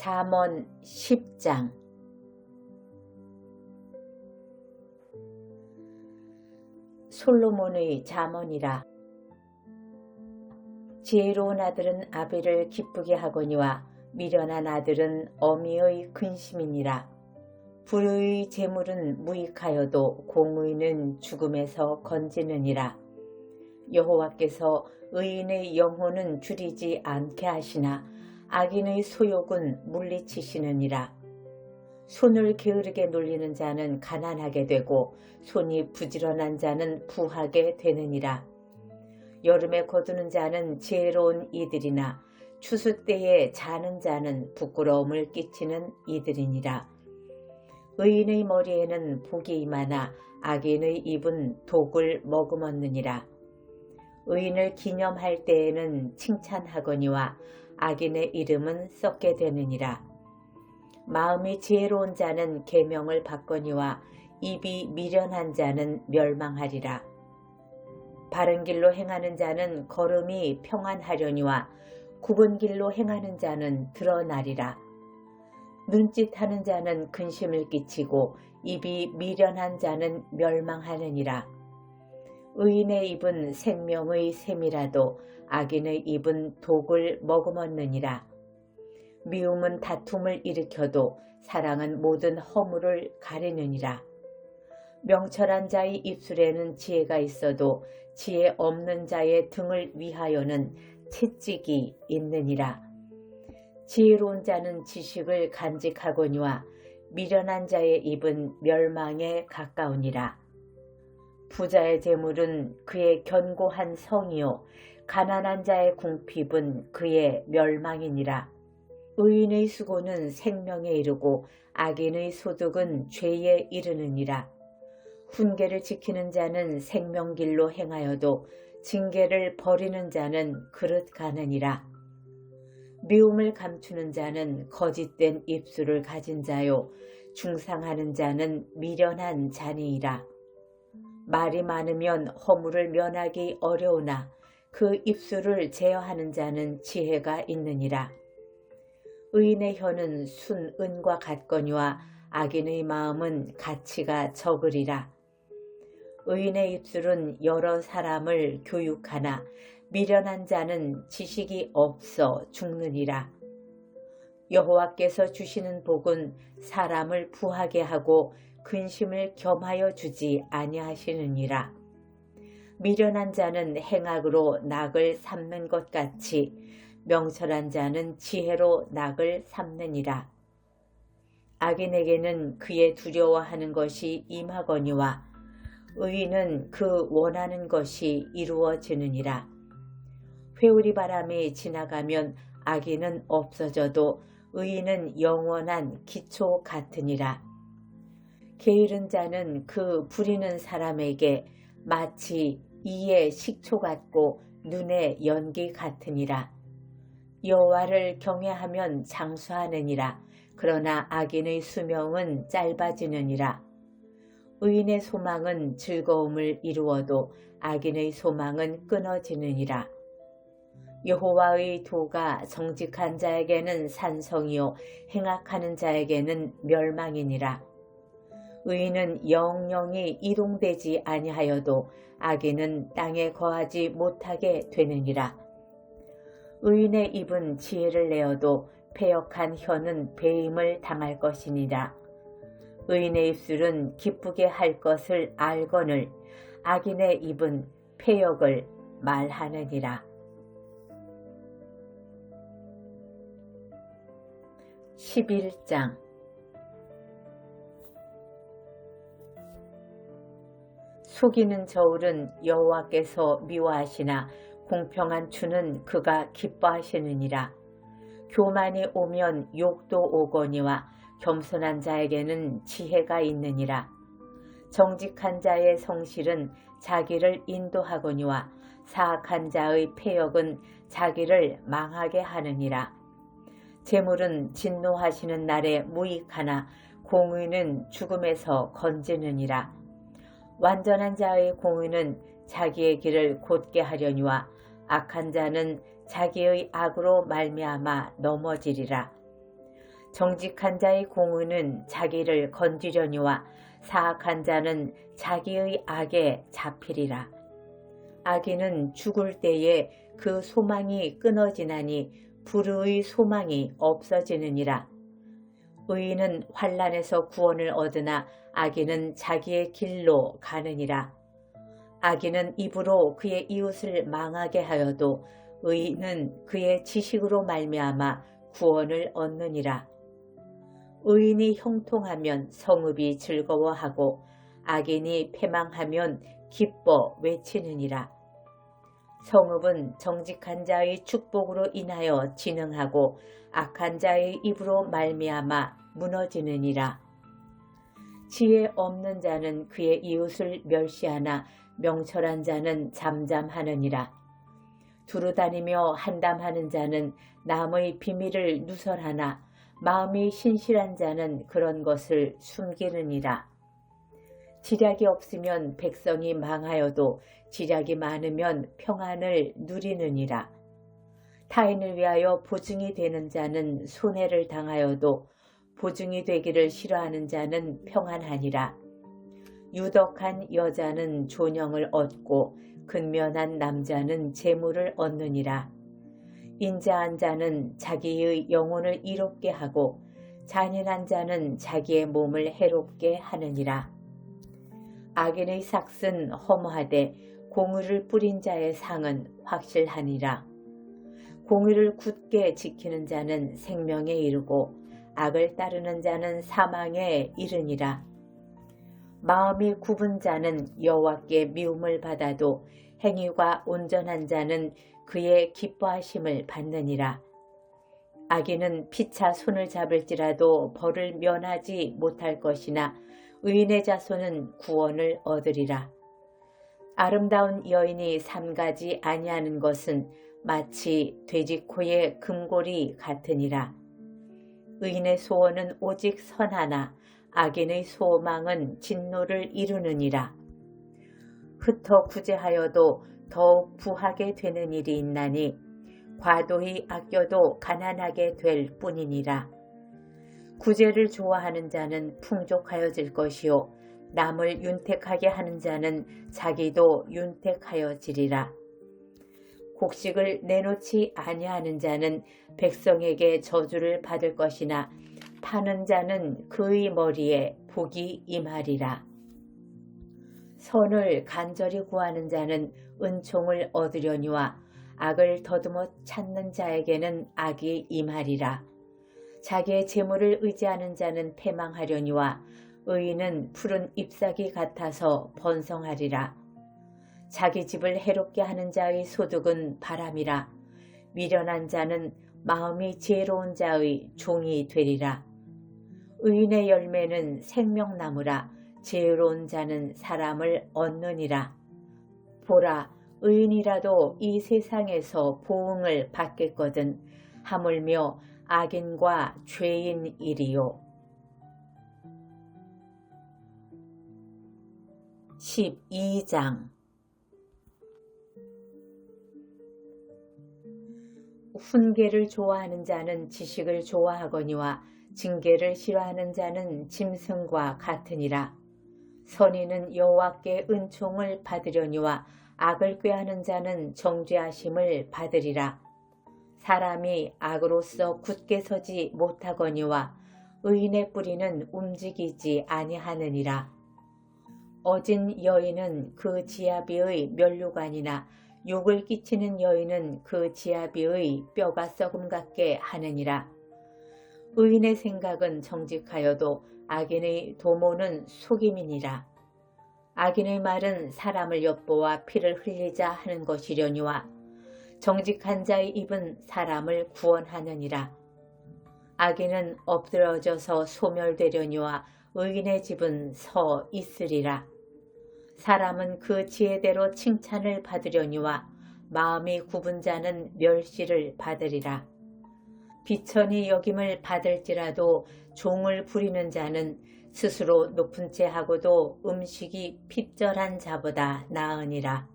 잠언 10장. 솔로몬의 잠언이라. 지혜로운 아들은 아비를 기쁘게 하거니와 미련한 아들은 어미의 근심이니라. 불의의 재물은 무익하여도 공의는 죽음에서 건지느니라. 여호와께서 의인의 영혼은 줄이지 않게 하시나 악인의 소욕은 물리치시느니라. 손을 게으르게 놀리는 자는 가난하게 되고 손이 부지런한 자는 부하게 되느니라. 여름에 거두는 자는 지혜로운 이들이나 추수 때에 자는 자는 부끄러움을 끼치는 이들이니라. 의인의 머리에는 복이 임하나 악인의 입은 독을 머금었느니라. 의인을 기념할 때에는 칭찬하거니와 악인의 이름은 썩게 되느니라. 마음이 지혜로운 자는 계명을 받거니와 입이 미련한 자는 멸망하리라. 바른 길로 행하는 자는 걸음이 평안하려니와 굽은 길로 행하는 자는 드러나리라. 눈짓하는 자는 근심을 끼치고 입이 미련한 자는 멸망하느니라. 의인의 입은 생명의 샘이라도 악인의 입은 독을 머금었느니라. 미움은 다툼을 일으켜도 사랑은 모든 허물을 가리느니라. 명철한 자의 입술에는 지혜가 있어도 지혜 없는 자의 등을 위하여는 채찍이 있느니라. 지혜로운 자는 지식을 간직하거니와 미련한 자의 입은 멸망에 가까우니라. 부자의 재물은 그의 견고한 성이요 가난한 자의 궁핍은 그의 멸망이니라. 의인의 수고는 생명에 이르고 악인의 소득은 죄에 이르느니라. 훈계를 지키는 자는 생명길로 행하여도 징계를 버리는 자는 그릇 가느니라. 미움을 감추는 자는 거짓된 입술을 가진 자요 중상하는 자는 미련한 자니이라. 말이 많으면 허물을 면하기 어려우나 그 입술을 제어하는 자는 지혜가 있느니라. 의인의 혀는 순은과 같거니와 악인의 마음은 가치가 적으리라. 의인의 입술은 여러 사람을 교육하나 미련한 자는 지식이 없어 죽느니라. 여호와께서 주시는 복은 사람을 부하게 하고 근심을 겸하여 주지 아니하시느니라. 미련한 자는 행악으로 낙을 삼는 것 같이 명철한 자는 지혜로 낙을 삼느니라. 악인에게는 그의 두려워하는 것이 임하거니와 의인은 그 원하는 것이 이루어지느니라. 회오리 바람이 지나가면 악인은 없어져도 의인은 영원한 기초 같으니라. 게으른 자는 그 부리는 사람에게 마치 이의 식초 같고 눈의 연기 같으니라. 여호와를 경외하면 장수하느니라. 그러나 악인의 수명은 짧아지느니라. 의인의 소망은 즐거움을 이루어도 악인의 소망은 끊어지느니라. 여호와의 도가 정직한 자에게는 산성이요 행악하는 자에게는 멸망이니라. 의인은 영영이 이동되지 아니하여도 악인은 땅에 거하지 못하게 되느니라. 의인의 입은 지혜를 내어도 패역한 혀는 배임을 당할 것이니라. 의인의 입술은 기쁘게 할 것을 알거늘 악인의 입은 패역을 말하느니라. 11장. 속이는 저울은 여호와께서 미워하시나 공평한 추는 그가 기뻐하시느니라. 교만이 오면 욕도 오거니와 겸손한 자에게는 지혜가 있느니라. 정직한 자의 성실은 자기를 인도하거니와 사악한 자의 패역은 자기를 망하게 하느니라. 재물은 진노하시는 날에 무익하나 공의는 죽음에서 건지느니라. 완전한 자의 공의는 자기의 길을 곧게 하려니와 악한 자는 자기의 악으로 말미암아 넘어지리라. 정직한 자의 공의는 자기를 건지려니와 사악한 자는 자기의 악에 잡히리라. 악인은 죽을 때에 그 소망이 끊어지나니 불의의 소망이 없어지느니라. 의인은 환난에서 구원을 얻으나 악인은 자기의 길로 가느니라. 악인은 입으로 그의 이웃을 망하게 하여도 의인은 그의 지식으로 말미암아 구원을 얻느니라. 의인이 형통하면 성읍이 즐거워하고 악인이 패망하면 기뻐 외치느니라. 성읍은 정직한 자의 축복으로 인하여 진흥하고 악한 자의 입으로 말미암아 무너지느니라. 지혜 없는 자는 그의 이웃을 멸시하나 명철한 자는 잠잠하느니라. 두루다니며 한담하는 자는 남의 비밀을 누설하나 마음이 신실한 자는 그런 것을 숨기느니라. 지략이 없으면 백성이 망하여도 지략이 많으면 평안을 누리느니라. 타인을 위하여 보증이 되는 자는 손해를 당하여도 보증이 되기를 싫어하는 자는 평안하니라. 유덕한 여자는 존영을 얻고 근면한 남자는 재물을 얻느니라. 인자한 자는 자기의 영혼을 이롭게 하고 잔인한 자는 자기의 몸을 해롭게 하느니라. 악인의 삭은 허무하되 공의를 뿌린 자의 상은 확실하니라. 공의를 굳게 지키는 자는 생명에 이르고 악을 따르는 자는 사망에 이르니라. 마음이 굽은 자는 여호와께 미움을 받아도 행위가 온전한 자는 그의 기뻐하심을 받느니라. 악인은 피차 손을 잡을지라도 벌을 면하지 못할 것이나 의인의 자손은 구원을 얻으리라. 아름다운 여인이 삼가지 아니하는 것은 마치 돼지코의 금골이 같으니라. 의인의 소원은 오직 선하나 악인의 소망은 진노를 이루느니라. 흩어 구제하여도 더욱 부하게 되는 일이 있나니 과도히 아껴도 가난하게 될 뿐이니라. 구제를 좋아하는 자는 풍족하여질 것이요 남을 윤택하게 하는 자는 자기도 윤택하여지리라. 곡식을 내놓지 아니하는 자는 백성에게 저주를 받을 것이나 파는 자는 그의 머리에 복이 임하리라. 선을 간절히 구하는 자는 은총을 얻으려니와 악을 더듬어 찾는 자에게는 악이 임하리라. 자기의 재물을 의지하는 자는 패망하려니와 의인은 푸른 잎사귀 같아서 번성하리라. 자기 집을 해롭게 하는 자의 소득은 바람이라. 미련한 자는 마음이 지혜로운 자의 종이 되리라. 의인의 열매는 생명나무라. 지혜로운 자는 사람을 얻느니라. 보라, 의인이라도 이 세상에서 보응을 받겠거든 하물며 악인과 죄인이리요. 12장 훈계를 좋아하는 자는 지식을 좋아하거니와 징계를 싫어하는 자는 짐승과 같으니라. 선인은 여호와께 은총을 받으려니와 악을 꾀하는 자는 정죄하심을 받으리라. 사람이 악으로서 굳게 서지 못하거니와 의인의 뿌리는 움직이지 아니하느니라. 어진 여인은 그 지아비의 면류관이나 욕을 끼치는 여인은 그 지아비의 뼈가 썩음 같게 하느니라. 의인의 생각은 정직하여도 악인의 도모는 속임이니라. 악인의 말은 사람을 엿보아 피를 흘리자 하는 것이려니와 정직한 자의 입은 사람을 구원하느니라. 악인은 엎드러져서 소멸되려니와 의인의 집은 서 있으리라. 사람은 그 지혜대로 칭찬을 받으려니와 마음이 굽은 자는 멸시를 받으리라. 비천이 여김을 받을지라도 종을 부리는 자는 스스로 높은 채 하고도 음식이 핍절한 자보다 나으니라.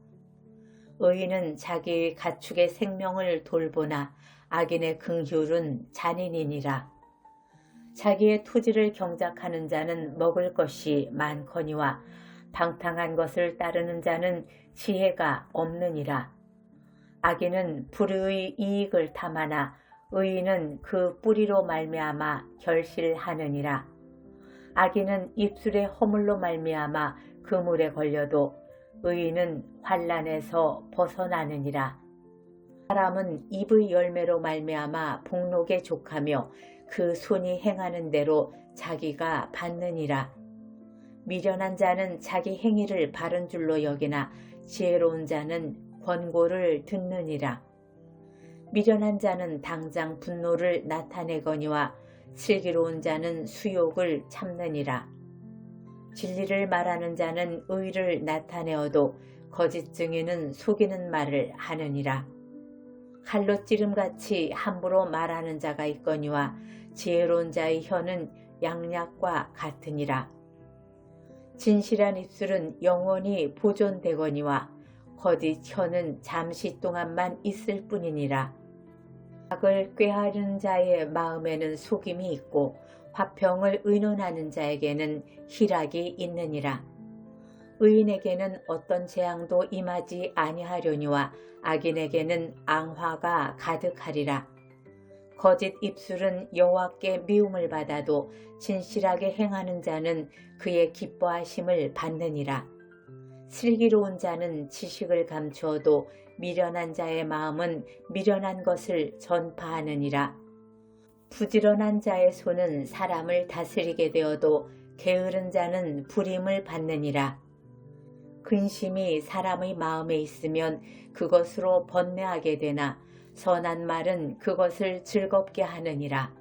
의인은 자기 가축의 생명을 돌보나 악인의 긍휼은 잔인이니라. 자기의 토지를 경작하는 자는 먹을 것이 많거니와 방탕한 것을 따르는 자는 지혜가 없느니라. 악인은 불의의 이익을 탐하나 의인은 그 뿌리로 말미암아 결실하느니라. 악인은 입술의 허물로 말미암아 그물에 걸려도 의인은 환난에서 벗어나느니라. 사람은 입의 열매로 말미암아 복록에 족하며 그 손이 행하는 대로 자기가 받느니라. 미련한 자는 자기 행위를 바른 줄로 여기나 지혜로운 자는 권고를 듣느니라. 미련한 자는 당장 분노를 나타내거니와 슬기로운 자는 수욕을 참느니라. 진리를 말하는 자는 의를 나타내어도 거짓 증인은 속이는 말을 하느니라. 칼로 찌름같이 함부로 말하는 자가 있거니와 지혜로운 자의 혀는 양약과 같으니라. 진실한 입술은 영원히 보존되거니와 거짓 혀는 잠시 동안만 있을 뿐이니라. 악을 꾀하는 자의 마음에는 속임이 있고 화평을 의논하는 자에게는 희락이 있느니라. 의인에게는 어떤 재앙도 임하지 아니하려니와 악인에게는 앙화가 가득하리라. 거짓 입술은 여호와께 미움을 받아도 진실하게 행하는 자는 그의 기뻐하심을 받느니라. 슬기로운 자는 지식을 감추어도 미련한 자의 마음은 미련한 것을 전파하느니라. 부지런한 자의 손은 사람을 다스리게 되어도 게으른 자는 불임을 받느니라. 근심이 사람의 마음에 있으면 그것으로 번뇌하게 되나 선한 말은 그것을 즐겁게 하느니라.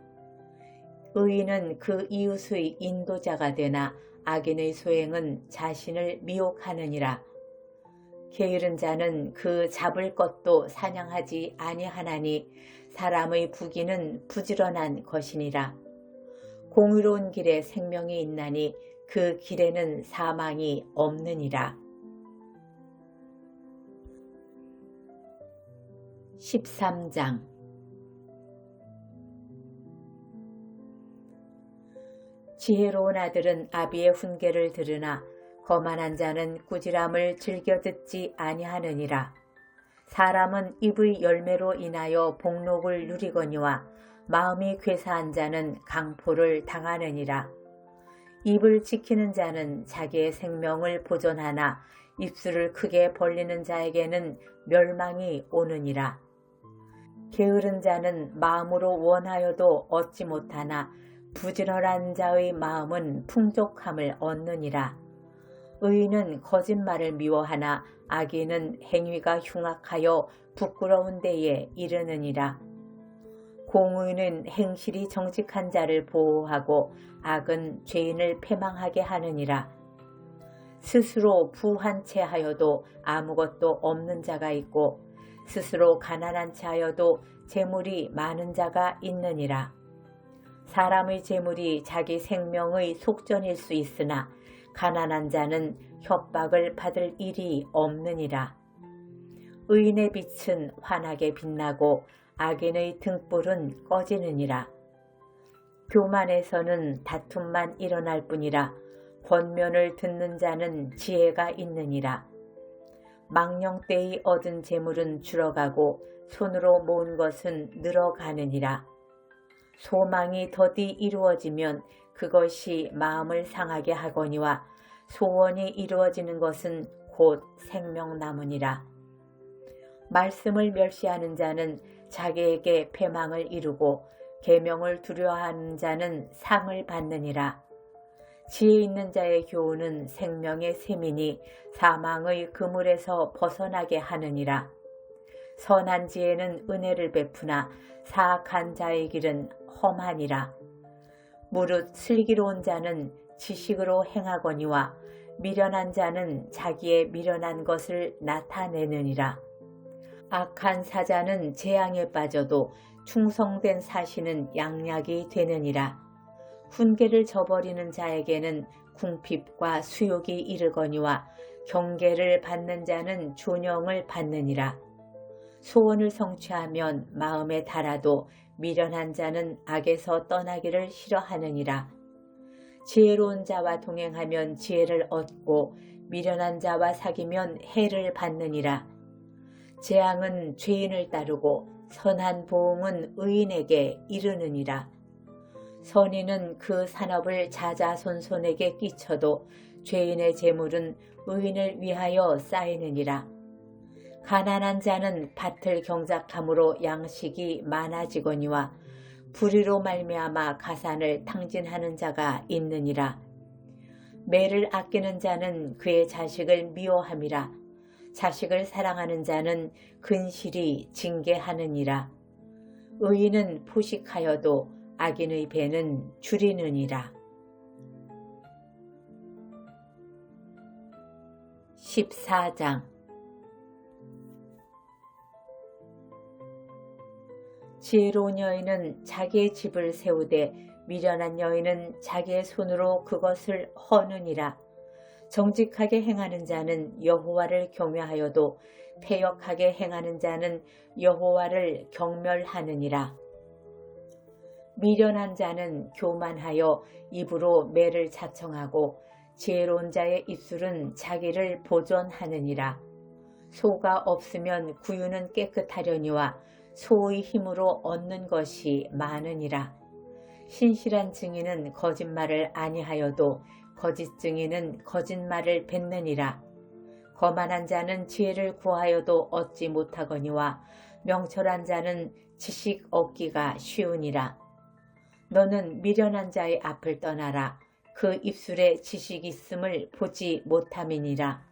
의인은 그 이웃의 인도자가 되나 악인의 소행은 자신을 미혹하느니라. 게으른 자는 그 잡을 것도 사냥하지 아니하나니 사람의 부귀는 부지런한 것이니라. 공의로운 길에 생명이 있나니 그 길에는 사망이 없느니라. 13장. 지혜로운 아들은 아비의 훈계를 들으나 거만한 자는 꾸지람을 즐겨 듣지 아니하느니라. 사람은 입의 열매로 인하여 복록을 누리거니와 마음이 괴사한 자는 강포를 당하느니라. 입을 지키는 자는 자기의 생명을 보존하나 입술을 크게 벌리는 자에게는 멸망이 오느니라. 게으른 자는 마음으로 원하여도 얻지 못하나 부지런한 자의 마음은 풍족함을 얻느니라. 의인은 거짓말을 미워하나 악인은 행위가 흉악하여 부끄러운 데에 이르느니라. 공의는 행실이 정직한 자를 보호하고 악은 죄인을 패망하게 하느니라. 스스로 부한 채 하여도 아무것도 없는 자가 있고 스스로 가난한 채 하여도 재물이 많은 자가 있느니라. 사람의 재물이 자기 생명의 속전일 수 있으나 가난한 자는 협박을 받을 일이 없느니라. 의인의 빛은 환하게 빛나고 악인의 등불은 꺼지느니라. 교만에서는 다툼만 일어날 뿐이라 권면을 듣는 자는 지혜가 있느니라. 망령 때의 얻은 재물은 줄어가고 손으로 모은 것은 늘어가느니라. 소망이 더디 이루어지면 그것이 마음을 상하게 하거니와 소원이 이루어지는 것은 곧 생명나무니라. 말씀을 멸시하는 자는 자기에게 패망을 이루고 계명을 두려워하는 자는 상을 받느니라. 지혜 있는 자의 교훈은 생명의 셈이니 사망의 그물에서 벗어나게 하느니라. 선한 지혜는 은혜를 베푸나 사악한 자의 길은 험하니라. 무릇 슬기로운 자는 지식으로 행하거니와 미련한 자는 자기의 미련한 것을 나타내느니라. 악한 사자는 재앙에 빠져도 충성된 사신은 양약이 되느니라. 훈계를 저버리는 자에게는 궁핍과 수욕이 이르거니와 경계를 받는 자는 존영을 받느니라. 소원을 성취하면 마음에 달아도 미련한 자는 악에서 떠나기를 싫어하느니라. 지혜로운 자와 동행하면 지혜를 얻고 미련한 자와 사귀면 해를 받느니라. 재앙은 죄인을 따르고 선한 보응은 의인에게 이르느니라. 선인은 그 산업을 자자손손에게 끼쳐도 죄인의 재물은 의인을 위하여 쌓이느니라. 가난한 자는 밭을 경작함으로 양식이 많아지거니와 불의로 말미암아 가산을 탕진하는 자가 있느니라. 매를 아끼는 자는 그의 자식을 미워함이라. 자식을 사랑하는 자는 근실이 징계하느니라. 의인은 포식하여도 악인의 배는 줄이느니라. 14장. 지혜로운 여인은 자기의 집을 세우되 미련한 여인은 자기의 손으로 그것을 허느니라. 정직하게 행하는 자는 여호와를 경외하여도 패역하게 행하는 자는 여호와를 경멸하느니라. 미련한 자는 교만하여 입으로 매를 자청하고 지혜로운 자의 입술은 자기를 보존하느니라. 소가 없으면 구유는 깨끗하려니와 소의 힘으로 얻는 것이 많으니라. 신실한 증인은 거짓말을 아니하여도 거짓 증인은 거짓말을 뱉느니라. 거만한 자는 지혜를 구하여도 얻지 못하거니와 명철한 자는 지식 얻기가 쉬우니라. 너는 미련한 자의 앞을 떠나라. 그 입술에 지식 있음을 보지 못함이니라.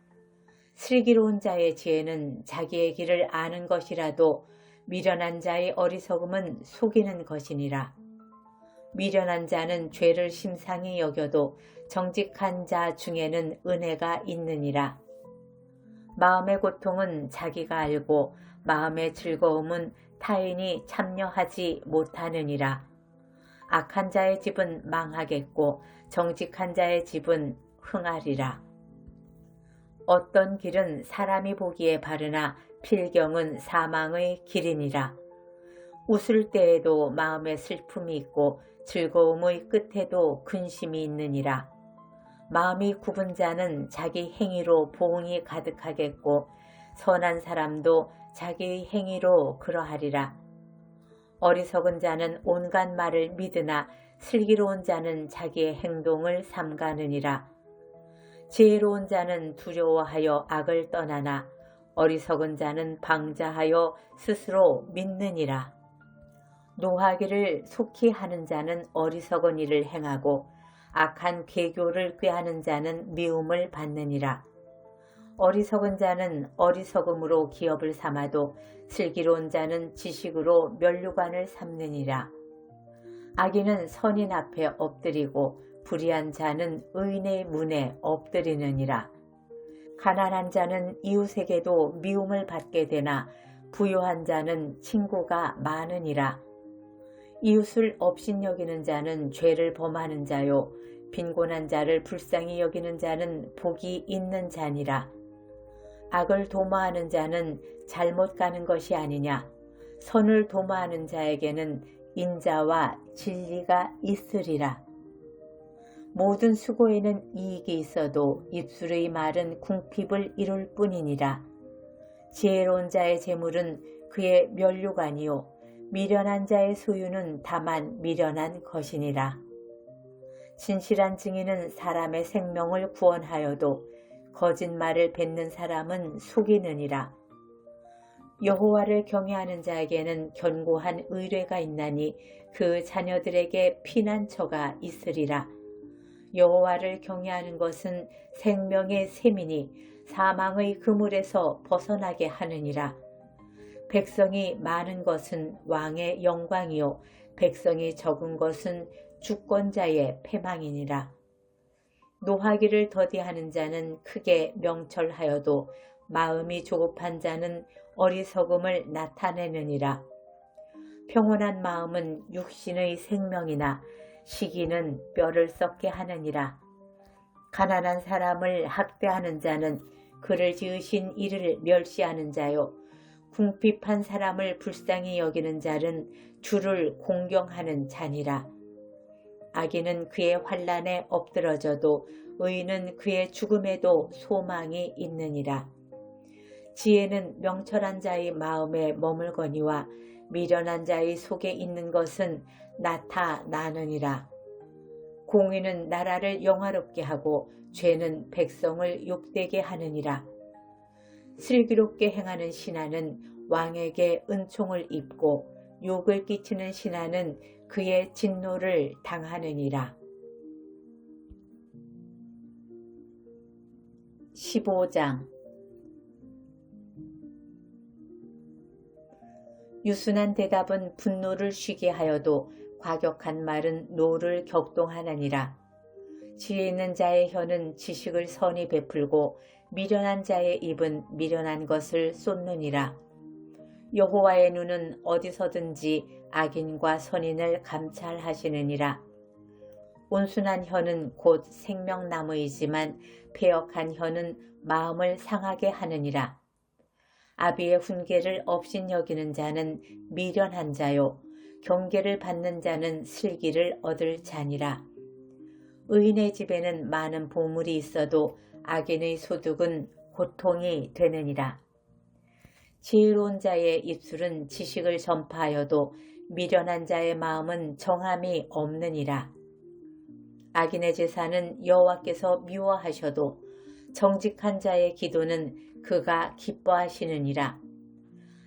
슬기로운 자의 지혜는 자기의 길을 아는 것이라도 미련한 자의 어리석음은 속이는 것이니라. 미련한 자는 죄를 심상히 여겨도 정직한 자 중에는 은혜가 있느니라. 마음의 고통은 자기가 알고 마음의 즐거움은 타인이 참여하지 못하느니라. 악한 자의 집은 망하겠고 정직한 자의 집은 흥하리라. 어떤 길은 사람이 보기에 바르나 필경은 사망의 길이니라. 웃을 때에도 마음에 슬픔이 있고 즐거움의 끝에도 근심이 있느니라. 마음이 굽은 자는 자기 행위로 보응이 가득하겠고 선한 사람도 자기의 행위로 그러하리라. 어리석은 자는 온갖 말을 믿으나 슬기로운 자는 자기의 행동을 삼가느니라. 지혜로운 자는 두려워하여 악을 떠나나 어리석은 자는 방자하여 스스로 믿느니라. 노하기를 속히 하는 자는 어리석은 일을 행하고 악한 계교를 꾀하는 자는 미움을 받느니라. 어리석은 자는 어리석음으로 기업을 삼아도 슬기로운 자는 지식으로 면류관을 삼느니라. 악인은 선인 앞에 엎드리고 불의한 자는 의인의 문에 엎드리느니라. 가난한 자는 이웃에게도 미움을 받게 되나 부유한 자는 친구가 많으니라. 이웃을 업신여기는 자는 죄를 범하는 자요 빈곤한 자를 불쌍히 여기는 자는 복이 있는 자니라. 악을 도모하는 자는 잘못 가는 것이 아니냐. 선을 도모하는 자에게는 인자와 진리가 있으리라. 모든 수고에는 이익이 있어도 입술의 말은 궁핍을 이룰 뿐이니라. 지혜로운 자의 재물은 그의 면류관이요 미련한 자의 소유는 다만 미련한 것이니라. 진실한 증인은 사람의 생명을 구원하여도 거짓말을 뱉는 사람은 속이느니라. 여호와를 경외하는 자에게는 견고한 의뢰가 있나니 그 자녀들에게 피난처가 있으리라. 여호와를 경외하는 것은 생명의 셈이니 사망의 그물에서 벗어나게 하느니라. 백성이 많은 것은 왕의 영광이요 백성이 적은 것은 주권자의 패망이니라. 노하기를 더디하는 자는 크게 명철하여도 마음이 조급한 자는 어리석음을 나타내느니라. 평온한 마음은 육신의 생명이나 시기는 뼈를 썩게 하느니라. 가난한 사람을 학대하는 자는 그를 지으신 이를 멸시하는 자요 궁핍한 사람을 불쌍히 여기는 자는 주를 공경하는 자니라. 악인은 그의 환난에 엎드러져도 의인은 그의 죽음에도 소망이 있느니라. 지혜는 명철한 자의 마음에 머물거니와 미련한 자의 속에 있는 것은 나타나느니라. 공의는 나라를 영화롭게 하고 죄는 백성을 욕되게 하느니라. 슬기롭게 행하는 신하는 왕에게 은총을 입고 욕을 끼치는 신하는 그의 진노를 당하느니라. 15장. 유순한 대답은 분노를 쉬게 하여도 과격한 말은 노를 격동하느니라. 지혜 있는 자의 혀는 지식을 선히 베풀고 미련한 자의 입은 미련한 것을 쏟느니라. 여호와의 눈은 어디서든지 악인과 선인을 감찰하시느니라. 온순한 혀는 곧 생명나무이지만 패역한 혀는 마음을 상하게 하느니라. 아비의 훈계를 업신여기는 자는 미련한 자요 경계를 받는 자는 슬기를 얻을 자니라. 의인의 집에는 많은 보물이 있어도 악인의 소득은 고통이 되느니라. 지혜로운 자의 입술은 지식을 전파하여도 미련한 자의 마음은 정함이 없느니라. 악인의 제사는 여호와께서 미워하셔도 정직한 자의 기도는 그가 기뻐하시느니라.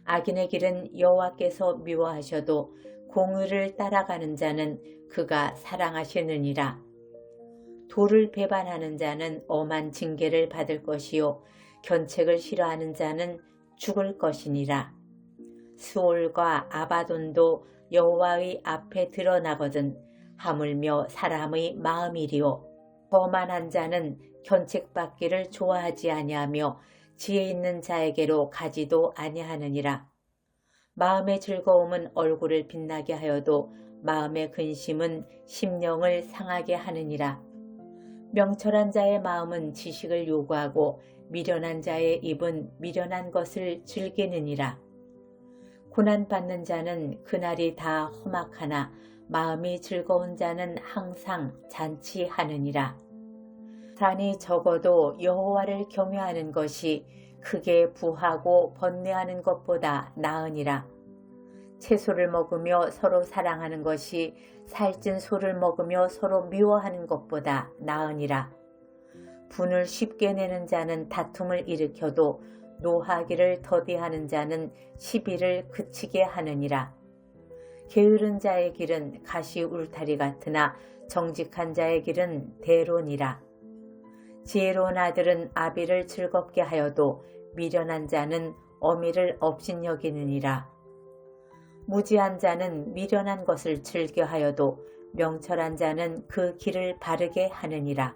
악인의 길은 여호와께서 미워하셔도 공의를 따라가는 자는 그가 사랑하시느니라. 도를 배반하는 자는 엄한 징계를 받을 것이요 견책을 싫어하는 자는 죽을 것이니라. 수올과 아바돈도 여호와의 앞에 드러나거든 하물며 사람의 마음이리요 거만한 자는 견책받기를 좋아하지 아니하며 지혜 있는 자에게로 가지도 아니하느니라. 마음의 즐거움은 얼굴을 빛나게 하여도 마음의 근심은 심령을 상하게 하느니라. 명철한 자의 마음은 지식을 요구하고 미련한 자의 입은 미련한 것을 즐기느니라. 고난받는 자는 그날이 다 험악하나 마음이 즐거운 자는 항상 잔치하느니라. 산이 적어도 여호와를 경외하는 것이 크게 부하고 번뇌하는 것보다 나으니라. 채소를 먹으며 서로 사랑하는 것이 살찐 소를 먹으며 서로 미워하는 것보다 나으니라. 분을 쉽게 내는 자는 다툼을 일으켜도 노하기를 더디하는 자는 시비를 그치게 하느니라. 게으른 자의 길은 가시 울타리 같으나 정직한 자의 길은 대론이라. 지혜로운 아들은 아비를 즐겁게 하여도 미련한 자는 어미를 업신여기느니라. 무지한 자는 미련한 것을 즐겨하여도 명철한 자는 그 길을 바르게 하느니라.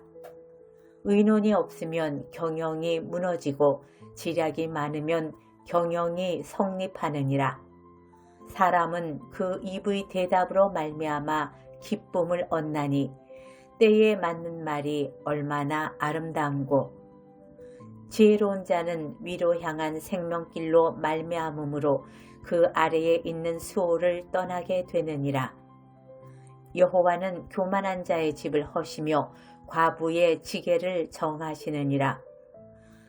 의논이 없으면 경영이 무너지고 지략이 많으면 경영이 성립하느니라. 사람은 그 입의 대답으로 말미암아 기쁨을 얻나니 때에 맞는 말이 얼마나 아름다운고. 지혜로운 자는 위로 향한 생명길로 말미암음으로 그 아래에 있는 수호를 떠나게 되느니라. 여호와는 교만한 자의 집을 허시며 과부의 지게를 정하시느니라.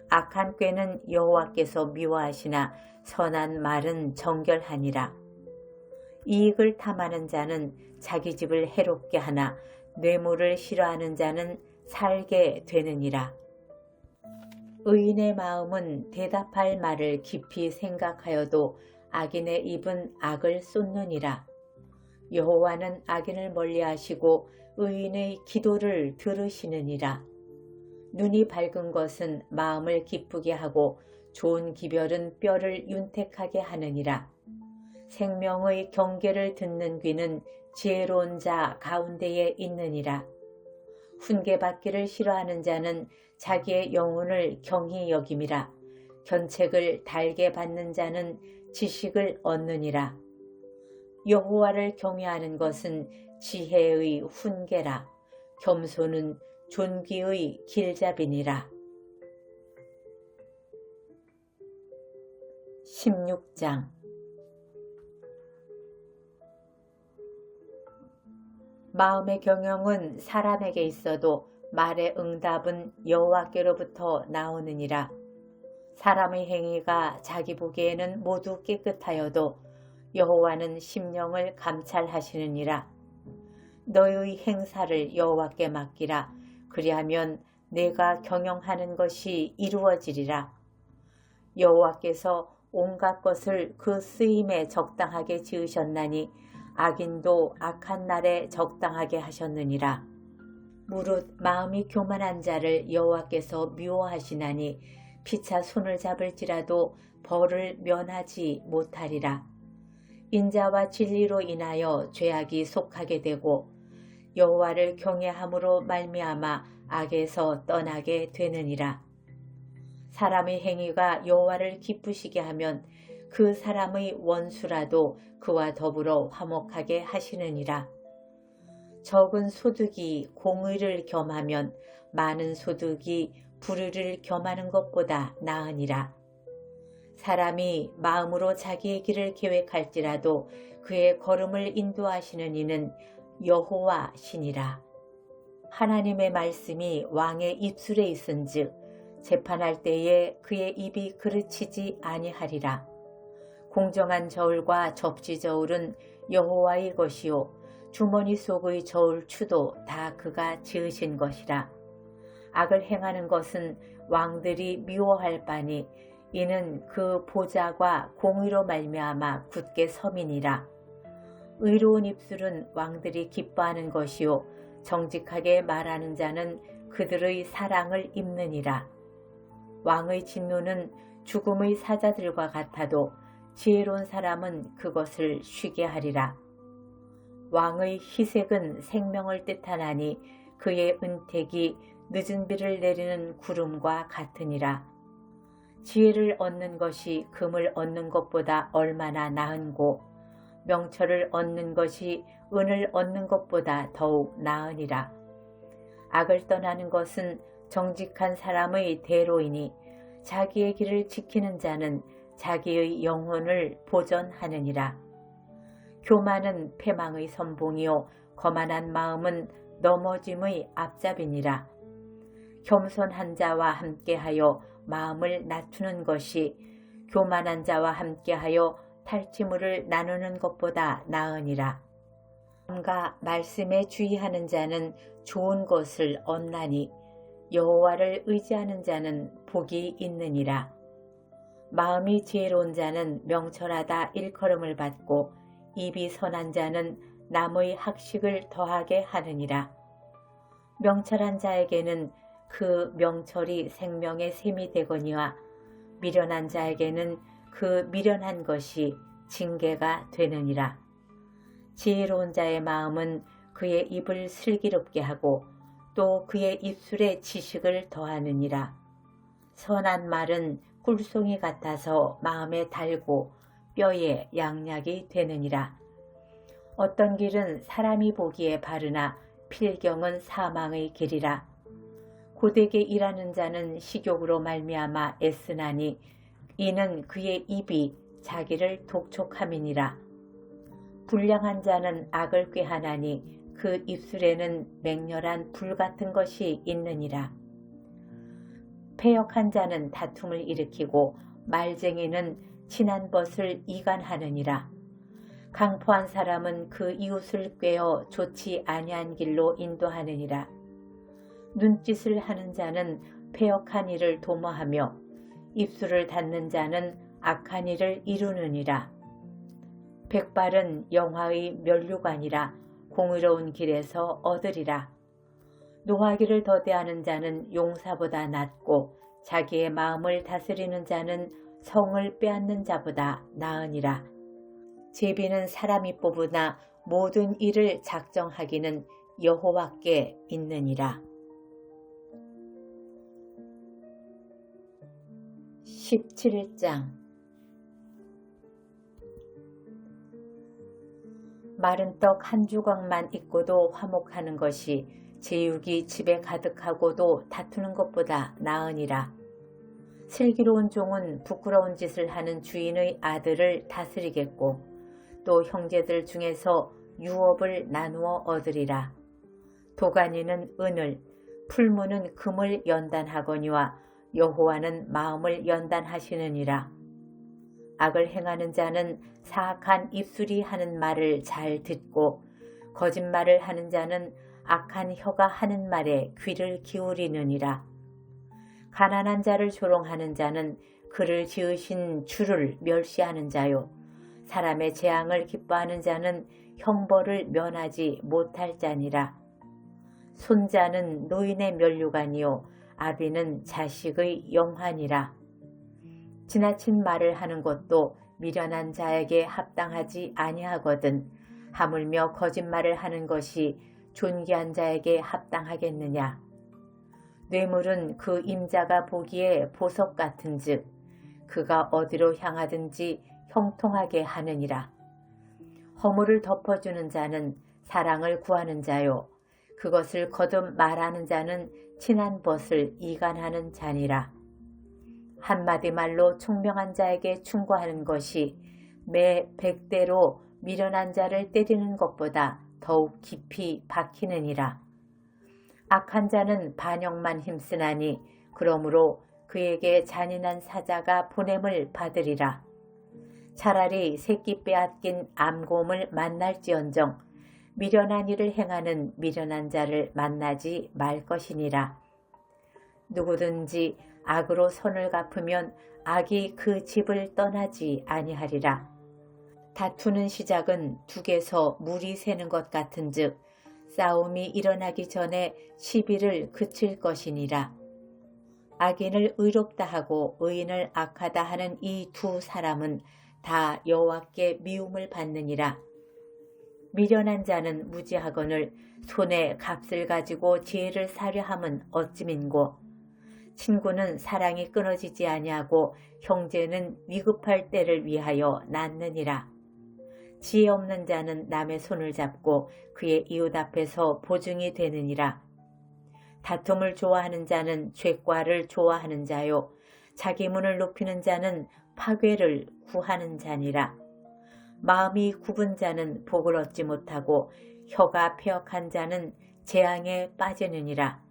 악한 꾀는 여호와께서 미워하시나 선한 말은 정결하니라. 이익을 탐하는 자는 자기 집을 해롭게 하나 뇌물을 싫어하는 자는 살게 되느니라. 의인의 마음은 대답할 말을 깊이 생각하여도 악인의 입은 악을 쏟느니라. 여호와는 악인을 멀리하시고 의인의 기도를 들으시느니라. 눈이 밝은 것은 마음을 기쁘게 하고 좋은 기별은 뼈를 윤택하게 하느니라. 생명의 경계를 듣는 귀는 지혜로운 자 가운데에 있느니라. 훈계받기를 싫어하는 자는 자기의 영혼을 경히 여김이라. 견책을 달게 받는 자는 지식을 얻느니라. 여호와를 경외하는 것은 지혜의 훈계라. 겸손은 존귀의 길잡이니라. 16장. 마음의 경영은 사람에게 있어도 말의 응답은 여호와께로부터 나오느니라. 사람의 행위가 자기 보기에는 모두 깨끗하여도 여호와는 심령을 감찰하시느니라. 너의 행사를 여호와께 맡기라. 그리하면 내가 경영하는 것이 이루어지리라. 여호와께서 온갖 것을 그 쓰임에 적당하게 지으셨나니 악인도 악한 날에 적당하게 하셨느니라. 무릇 마음이 교만한 자를 여호와께서 미워하시나니 피차 손을 잡을지라도 벌을 면하지 못하리라. 인자와 진리로 인하여 죄악이 속하게 되고 여호와를 경외함으로 말미암아 악에서 떠나게 되느니라. 사람의 행위가 여호와를 기쁘시게 하면 그 사람의 원수라도 그와 더불어 화목하게 하시느니라. 적은 소득이 공의를 겸하면 많은 소득이 불의를 겸하는 것보다 나으니라. 사람이 마음으로 자기의 길을 계획할지라도 그의 걸음을 인도하시는 이는 여호와시니라. 하나님의 말씀이 왕의 입술에 있은즉 재판할 때에 그의 입이 그르치지 아니하리라. 공정한 저울과 접시 저울은 여호와의 것이요 주머니 속의 저울 추도 다 그가 지으신 것이라. 악을 행하는 것은 왕들이 미워할 바니 이는 그 보좌가 공의로 말미암아 굳게 섬이니라. 의로운 입술은 왕들이 기뻐하는 것이요 정직하게 말하는 자는 그들의 사랑을 입느니라. 왕의 진노는 죽음의 사자들과 같아도 지혜로운 사람은 그것을 쉬게 하리라. 왕의 희색은 생명을 뜻하나니 그의 은택이 늦은 비를 내리는 구름과 같으니라. 지혜를 얻는 것이 금을 얻는 것보다 얼마나 나은고 명철을 얻는 것이 은을 얻는 것보다 더욱 나으니라. 악을 떠나는 것은 정직한 사람의 대로이니 자기의 길을 지키는 자는 자기의 영혼을 보전하느니라. 교만은 패망의 선봉이요 거만한 마음은 넘어짐의 앞잡이니라. 겸손한 자와 함께하여 마음을 낮추는 것이 교만한 자와 함께하여 탈취물을 나누는 것보다 나으니라. 마음과 말씀에 주의하는 자는 좋은 것을 얻나니 여호와를 의지하는 자는 복이 있느니라. 마음이 지혜로운 자는 명철하다 일컬음을 받고 입이 선한 자는 남의 학식을 더하게 하느니라. 명철한 자에게는 그 명철이 생명의 샘이 되거니와 미련한 자에게는 그 미련한 것이 징계가 되느니라. 지혜로운 자의 마음은 그의 입을 슬기롭게 하고 또 그의 입술에 지식을 더하느니라. 선한 말은 꿀송이 같아서 마음에 달고 뼈에 양약이 되느니라. 어떤 길은 사람이 보기에 바르나 필경은 사망의 길이라. 고되게 일하는 자는 식욕으로 말미암아 애쓰나니 이는 그의 입이 자기를 독촉함이니라. 불량한 자는 악을 꾀하나니 그 입술에는 맹렬한 불 같은 것이 있느니라. 패역한 자는 다툼을 일으키고 말쟁이는 친한 벗을 이간하느니라. 강포한 사람은 그 이웃을 꾀어 좋지 아니한 길로 인도하느니라. 눈짓을 하는 자는 패역한 일을 도모하며 입술을 닫는 자는 악한 일을 이루느니라. 백발은 영화의 면류관이라 공의로운 길에서 얻으리라. 노하기를 더디하는 자는 용사보다 낫고 자기의 마음을 다스리는 자는 성을 빼앗는 자보다 나으니라. 제비는 사람이 뽑으나 모든 일을 작정하기는 여호와께 있느니라. 17장. 마른 떡 한 조각만 있고도 화목하는 것이 제육이 집에 가득하고도 다투는 것보다 나으니라. 슬기로운 종은 부끄러운 짓을 하는 주인의 아들을 다스리겠고 또 형제들 중에서 유업을 나누어 얻으리라. 도가니는 은을, 풀무는 금을 연단하거니와 여호와는 마음을 연단하시느니라. 악을 행하는 자는 사악한 입술이 하는 말을 잘 듣고 거짓말을 하는 자는 악한 혀가 하는 말에 귀를 기울이느니라. 가난한 자를 조롱하는 자는 그를 지으신 주를 멸시하는 자요. 사람의 재앙을 기뻐하는 자는 형벌을 면하지 못할 자니라. 손자는 노인의 면류관이요 아비는 자식의 영환이라. 지나친 말을 하는 것도 미련한 자에게 합당하지 아니하거든 하물며 거짓말을 하는 것이 존귀한 자에게 합당하겠느냐. 뇌물은 그 임자가 보기에 보석 같은즉 그가 어디로 향하든지 형통하게 하느니라. 허물을 덮어주는 자는 사랑을 구하는 자요 그것을 거듭 말하는 자는 친한 벗을 이간하는 자니라. 한마디 말로 총명한 자에게 충고하는 것이 매 100대로 미련한 자를 때리는 것보다 더욱 깊이 박히느니라. 악한 자는 반역만 힘쓰나니 그러므로 그에게 잔인한 사자가 보냄을 받으리라. 차라리 새끼 빼앗긴 암곰을 만날지언정 미련한 일을 행하는 미련한 자를 만나지 말 것이니라. 누구든지 악으로 선을 갚으면 악이 그 집을 떠나지 아니하리라. 다투는 시작은 둑에서 물이 새는 것 같은즉 싸움이 일어나기 전에 시비를 그칠 것이니라. 악인을 의롭다 하고 의인을 악하다 하는 이 두 사람은 다 여호와께 미움을 받느니라. 미련한 자는 무지하거늘 손에 값을 가지고 지혜를 사려 함은 어찌민고. 친구는 사랑이 끊어지지 아니하고 형제는 위급할 때를 위하여 낳느니라. 지혜 없는 자는 남의 손을 잡고 그의 이웃 앞에서 보증이 되느니라. 다툼을 좋아하는 자는 죄과를 좋아하는 자요 자기 문을 높이는 자는 파괴를 구하는 자니라. 마음이 굽은 자는 복을 얻지 못하고 혀가 패역한 자는 재앙에 빠지느니라.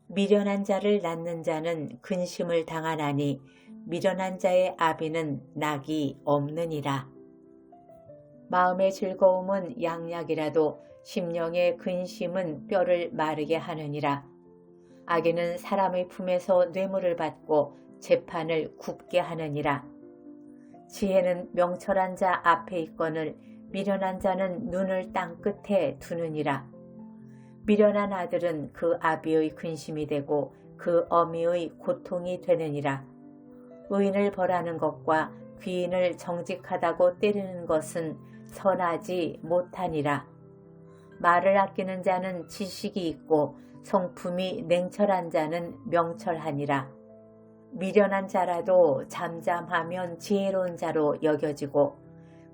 미련한 자를 낳는 자는 근심을 당하나니 미련한 자의 아비는 낙이 없느니라. 마음의 즐거움은 양약이라도 심령의 근심은 뼈를 마르게 하느니라. 악인은 사람의 품에서 뇌물을 받고 재판을 굽게 하느니라. 지혜는 명철한 자 앞에 있거늘 미련한 자는 눈을 땅 끝에 두느니라. 미련한 아들은 그 아비의 근심이 되고 그 어미의 고통이 되느니라. 의인을 벌하는 것과 귀인을 정직하다고 때리는 것은 선하지 못하니라. 말을 아끼는 자는 지식이 있고 성품이 냉철한 자는 명철하니라. 미련한 자라도 잠잠하면 지혜로운 자로 여겨지고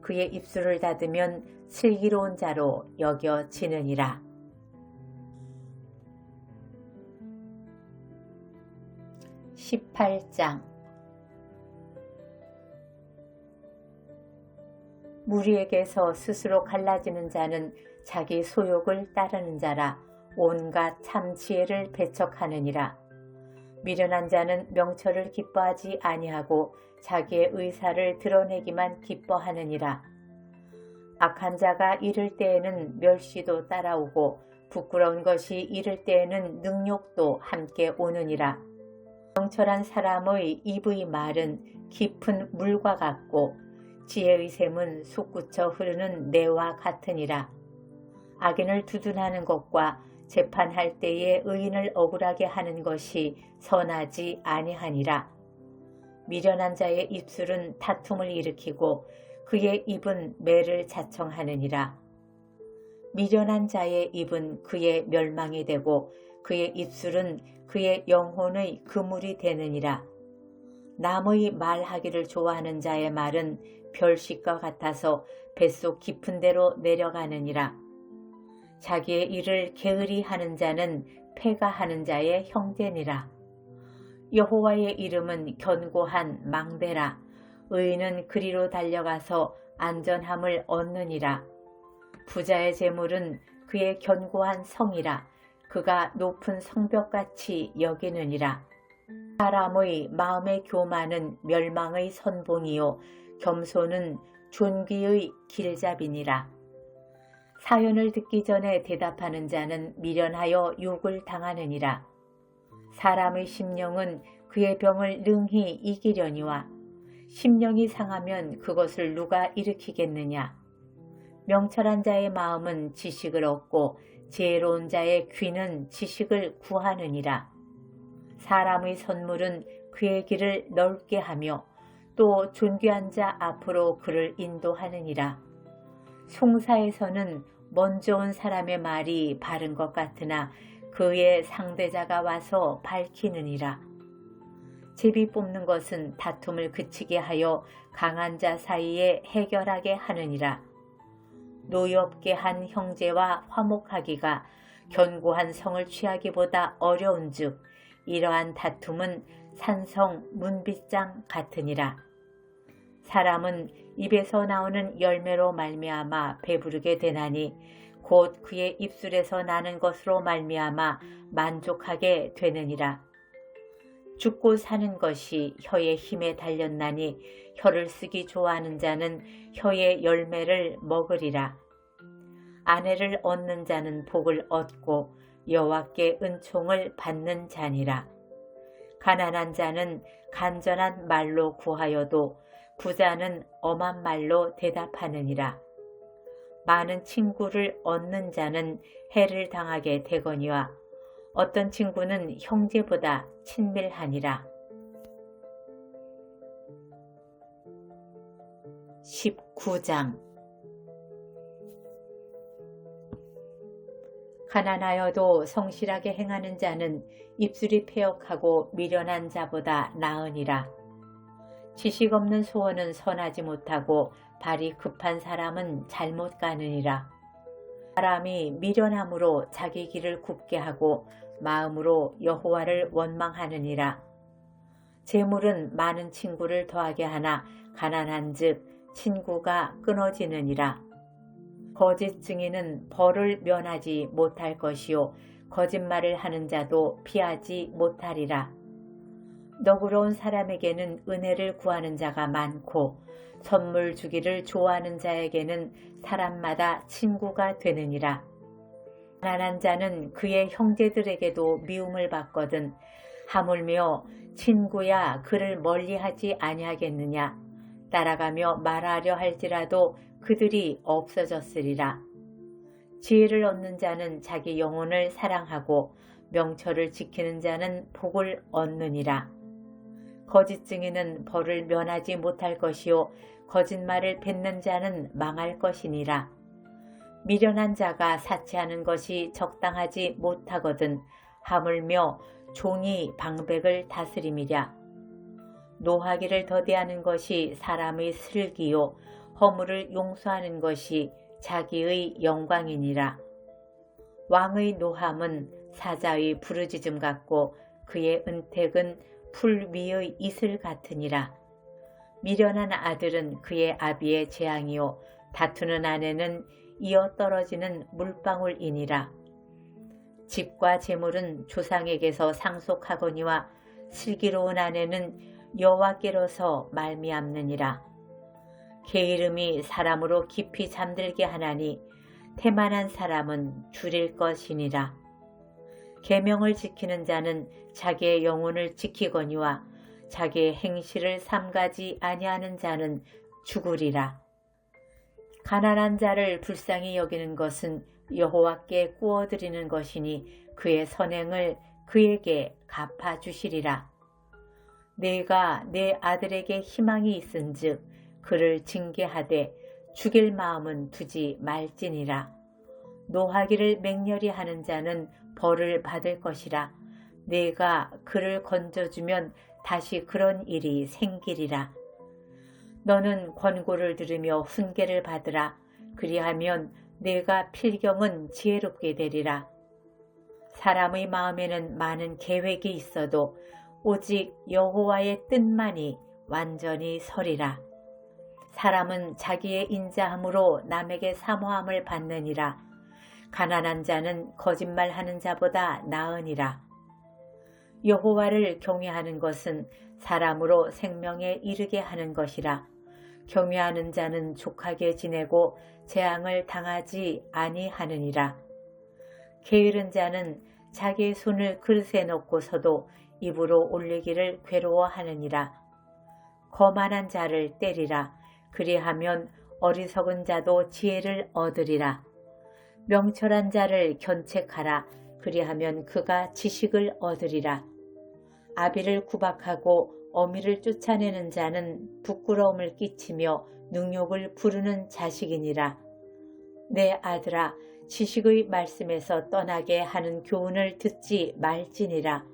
그의 입술을 닫으면 슬기로운 자로 여겨지느니라. 18장 무리에게서 스스로 갈라지는 자는 자기 소욕을 따르는 자라 온갖 참 지혜를 배척하느니라. 미련한 자는 명철을 기뻐하지 아니하고 자기의 의사를 드러내기만 기뻐하느니라. 악한 자가 이를 때에는 멸시도 따라오고 부끄러운 것이 이를 때에는 능욕도 함께 오느니라. 명철한 사람의 입의 말은 깊은 물과 같고 지혜의 샘은 솟구쳐 흐르는 내와 같으니라. 악인을 두둔하는 것과 재판할 때에 의인을 억울하게 하는 것이 선하지 아니하니라. 미련한 자의 입술은 다툼을 일으키고 그의 입은 매를 자청하느니라. 미련한 자의 입은 그의 멸망이 되고 그의 입술은 그의 영혼의 그물이 되느니라. 남의 말하기를 좋아하는 자의 말은 별식과 같아서 뱃속 깊은 데로 내려가느니라. 자기의 일을 게으리 하는 자는 패가 하는 자의 형제니라. 여호와의 이름은 견고한 망대라. 의인은 그리로 달려가서 안전함을 얻느니라. 부자의 재물은 그의 견고한 성이라. 그가 높은 성벽같이 여기느니라. 사람의 마음의 교만은 멸망의 선봉이요 겸손은 존귀의 길잡이니라. 사연을 듣기 전에 대답하는 자는 미련하여 욕을 당하느니라. 사람의 심령은 그의 병을 능히 이기려니와 심령이 상하면 그것을 누가 일으키겠느냐. 명철한 자의 마음은 지식을 얻고 지혜로운 자의 귀는 지식을 구하느니라. 사람의 선물은 그의 길을 넓게 하며 또 존귀한 자 앞으로 그를 인도하느니라. 송사에서는 먼저 온 사람의 말이 바른 것 같으나 그의 상대자가 와서 밝히느니라. 제비 뽑는 것은 다툼을 그치게 하여 강한 자 사이에 해결하게 하느니라. 노엽게 한 형제와 화목하기가 견고한 성을 취하기보다 어려운즉 이러한 다툼은 산성 문빗장 같으니라. 사람은 입에서 나오는 열매로 말미암아 배부르게 되나니 곧 그의 입술에서 나는 것으로 말미암아 만족하게 되느니라. 죽고 사는 것이 혀의 힘에 달렸나니 혀를 쓰기 좋아하는 자는 혀의 열매를 먹으리라. 아내를 얻는 자는 복을 얻고 여호와께 은총을 받는 자니라. 가난한 자는 간전한 말로 구하여도 부자는 엄한 말로 대답하느니라. 많은 친구를 얻는 자는 해를 당하게 되거니와 어떤 친구는 형제보다 친밀하니라. 19장. 가난하여도 성실하게 행하는 자는 입술이 패역하고 미련한 자보다 나으니라. 지식 없는 소원은 선하지 못하고 발이 급한 사람은 잘못 가느니라. 사람이 미련함으로 자기 길을 굽게 하고 마음으로 여호와를 원망하느니라. 재물은 많은 친구를 더하게 하나 가난한즉 친구가 끊어지느니라. 거짓 증인은 벌을 면하지 못할 것이요 거짓말을 하는 자도 피하지 못하리라. 너그러운 사람에게는 은혜를 구하는 자가 많고 선물 주기를 좋아하는 자에게는 사람마다 친구가 되느니라. 가난한 자는 그의 형제들에게도 미움을 받거든 하물며 친구야 그를 멀리하지 아니하겠느냐. 따라가며 말하려 할지라도 그들이 없어졌으리라. 지혜를 얻는 자는 자기 영혼을 사랑하고 명철을 지키는 자는 복을 얻느니라. 거짓 증인은 벌을 면하지 못할 것이요 거짓말을 뱉는 자는 망할 것이니라. 미련한 자가 사치하는 것이 적당하지 못하거든 하물며 종이 방백을 다스림이랴. 노하기를 더디하는 것이 사람의 슬기요 허물을 용서하는 것이 자기의 영광이니라. 왕의 노함은 사자의 부르짖음 같고 그의 은택은 풀 위의 이슬 같으니라. 미련한 아들은 그의 아비의 재앙이요 다투는 아내는 이어 떨어지는 물방울이니라. 집과 재물은 조상에게서 상속하거니와 슬기로운 아내는 여호와께로서 말미암느니라. 게으름이 사람으로 깊이 잠들게 하나니 태만한 사람은 줄일 것이니라. 계명을 지키는 자는 자기의 영혼을 지키거니와 자기의 행실을 삼가지 아니하는 자는 죽으리라. 가난한 자를 불쌍히 여기는 것은 여호와께 구워드리는 것이니 그의 선행을 그에게 갚아주시리라. 내가 내 아들에게 희망이 있은즉 그를 징계하되 죽일 마음은 두지 말지니라. 노하기를 맹렬히 하는 자는 벌을 받을 것이라. 내가 그를 건져주면 다시 그런 일이 생기리라. 너는 권고를 들으며 훈계를 받으라. 그리하면 내가 필경은 지혜롭게 되리라. 사람의 마음에는 많은 계획이 있어도 오직 여호와의 뜻만이 완전히 서리라. 사람은 자기의 인자함으로 남에게 사모함을 받느니라. 가난한 자는 거짓말하는 자보다 나으니라. 여호와를 경외하는 것은 사람으로 생명에 이르게 하는 것이라. 경외하는 자는 족하게 지내고 재앙을 당하지 아니하느니라. 게으른 자는 자기의 손을 그릇에 넣고서도 입으로 올리기를 괴로워하느니라. 거만한 자를 때리라. 그리하면 어리석은 자도 지혜를 얻으리라. 명철한 자를 견책하라. 그리하면 그가 지식을 얻으리라. 아비를 구박하고 어미를 쫓아내는 자는 부끄러움을 끼치며 능욕을 부르는 자식이니라. 내 아들아, 지식의 말씀에서 떠나게 하는 교훈을 듣지 말지니라.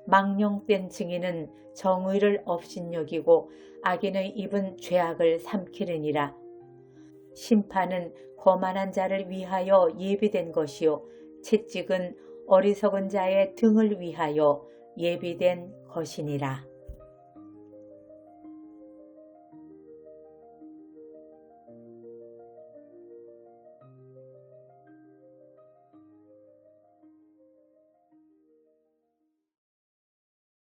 망령된 증인은 정의를 업신여기고 악인의 입은 죄악을 삼키느니라. 심판은 거만한 자를 위하여 예비된 것이요 채찍은 어리석은 자의 등을 위하여 예비된 것이니라.